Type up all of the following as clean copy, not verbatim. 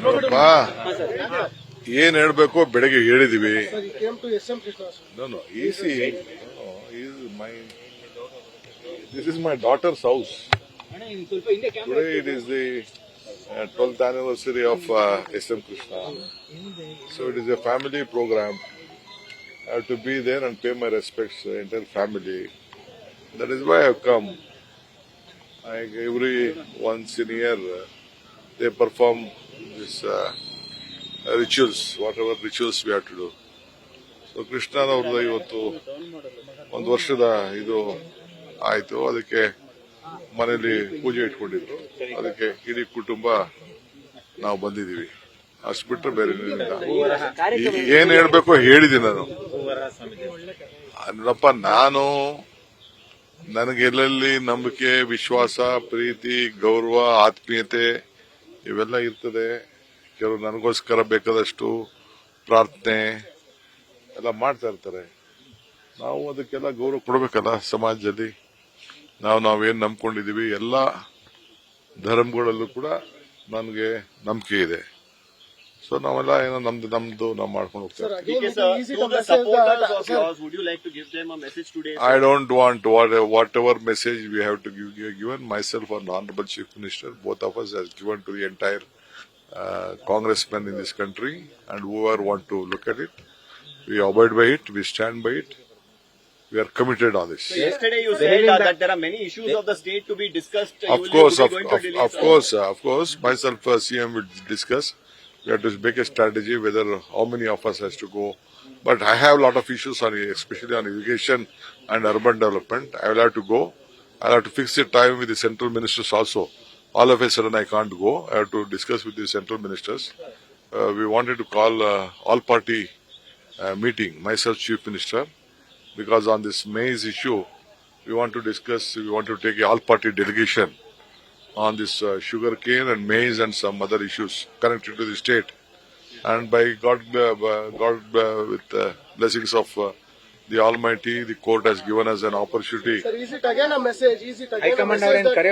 ನೋಡಪ್ಪ ಏನ್ ಹೇಳ್ಬೇಕು ಬೆಳಗ್ಗೆ ಹೇಳಿದೀವಿ. This is my daughter's house. Today it is the 12th anniversary of SM Krishna. So it is a family program. I have to be there and pay my respects to the entire family. That is why I have come. Every once in a year they perform this rituals, whatever rituals we have to do. So ಕೃಷ್ಣನವ್ರದ್ದು ಇವತ್ತು ಒಂದು ವರ್ಷದ ಇದು ಆಯ್ತು. ಅದಕ್ಕೆ ಮನೆಯಲ್ಲಿ ಪೂಜೆ ಇಟ್ಕೊಂಡಿದ್ರು. ಅದಕ್ಕೆ ಇಡೀ ಕುಟುಂಬ ನಾವು ಬಂದಿದ್ದೀವಿ. ಅಷ್ಟು ಬಿಟ್ಟರೆ ಬೇರೆ ಏನ್ ಹೇಳ್ಬೇಕು ಹೇಳಿದ್ದೀನಿ ನಾನು. ನೋಡಪ್ಪ, ನನಗೆ ಎಲ್ಲೆಲ್ಲಿ ನಂಬಿಕೆ, ವಿಶ್ವಾಸ, ಪ್ರೀತಿ, ಗೌರವ, ಆತ್ಮೀಯತೆ ಇವೆಲ್ಲ ಇರ್ತದೆ. ಕೆಲವರು ನನಗೋಸ್ಕರ ಬೇಕಾದಷ್ಟು ಪ್ರಾರ್ಥನೆ ಎಲ್ಲ ಮಾಡ್ತಾ ಇರ್ತಾರೆ. ನಾವು ಅದಕ್ಕೆಲ್ಲ ಗೌರವ ಕೊಡಬೇಕಲ್ಲ. ಸಮಾಜದಲ್ಲಿ ನಾವೇನ್ ನಂಬ್ಕೊಂಡಿದೀವಿ ಎಲ್ಲ ಧರ್ಮಗಳಲ್ಲೂ ಕೂಡ ನನಗೆ ನಂಬಿಕೆ ಇದೆ. ಸೊ ನಾವೆಲ್ಲ ಏನೋ ನಮ್ದು ನಾವು ಮಾಡ್ಕೊಂಡು ಹೋಗ್ತೇವೆ. I don't want whatever message we have to give. Given myself and Honorable Chief Minister, both of us has given to the entire congressmen in this country, and whoever want to look at it, we abide by it, we stand by it. We are committed on this. So yesterday you said that there are many issues of the state to be discussed. Of course, myself CM will discuss. We have to make a strategy whether how many of us has to go. But I have a lot of issues on, especially on irrigation and urban development. I will have to go. I will have to fix the time with the central ministers also. All of a sudden I can't go. I have to discuss with the central ministers. We wanted to call all party meeting, myself Chief Minister, because on this maize issue we want to discuss. We want to take a all party delegation on this sugar cane and maize and some other issues connected to the state. And by God with blessings of the Almighty, the court has given us an opportunity. Sir, is it again a message? Is it again a message that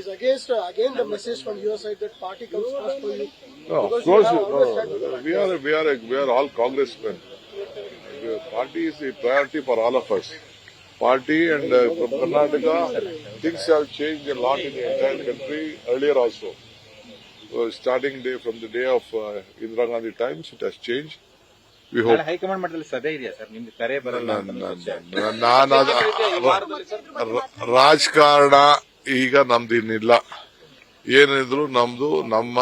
is against again the message from your side that party comes first for you? No, of course, we are all congressmen. Party is a priority for all of us. Party and from Karnataka, things have changed a lot in the entire country earlier also. Starting day from the day of Indira Gandhi times, it has changed. We hope. High command ಮಟ್ಟದಲ್ಲಿ ಸಭೆ ಇದೆಯಾ sir? ನಿಮ್ದು ಕರೆ ಬರಲ್ಲ. ರಾಜಕಾರಣ ಈಗ ನಮ್ದು ಇನ್ನಿಲ್ಲ. ಏನಿದ್ರು ನಮ್ದು ನಮ್ಮ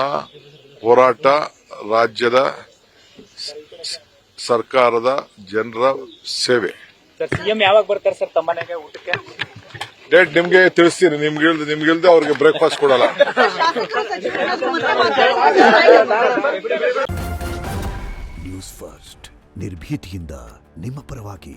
ಹೋರಾಟ ರಾಜ್ಯದ ಸರ್ಕಾರದ ಜನರ ಸೇವೆ. ಸರ್, ಸಿಎಂ ಯಾವಾಗ ಬರ್ತಾರೆ ಸರ್ ತಮ್ಮ ಮನೆಗೆ ಊಟಕ್ಕೆ? ಡೇಟ್ ನಿಮ್ಗೆ ತಿಳಿಸ್ತೀನಿ. ನಿಮ್ಗಿಲ್ದೆ ಅವ್ರಿಗೆ ಬ್ರೇಕ್ಫಾಸ್ಟ್ ಕೊಡಲ್ಲ. ನ್ಯೂಸ್ ಫಸ್ಟ್ ನಿರ್ಭೀತಿಯಿಂದ ನಿಮ್ಮ ಪರವಾಗಿ.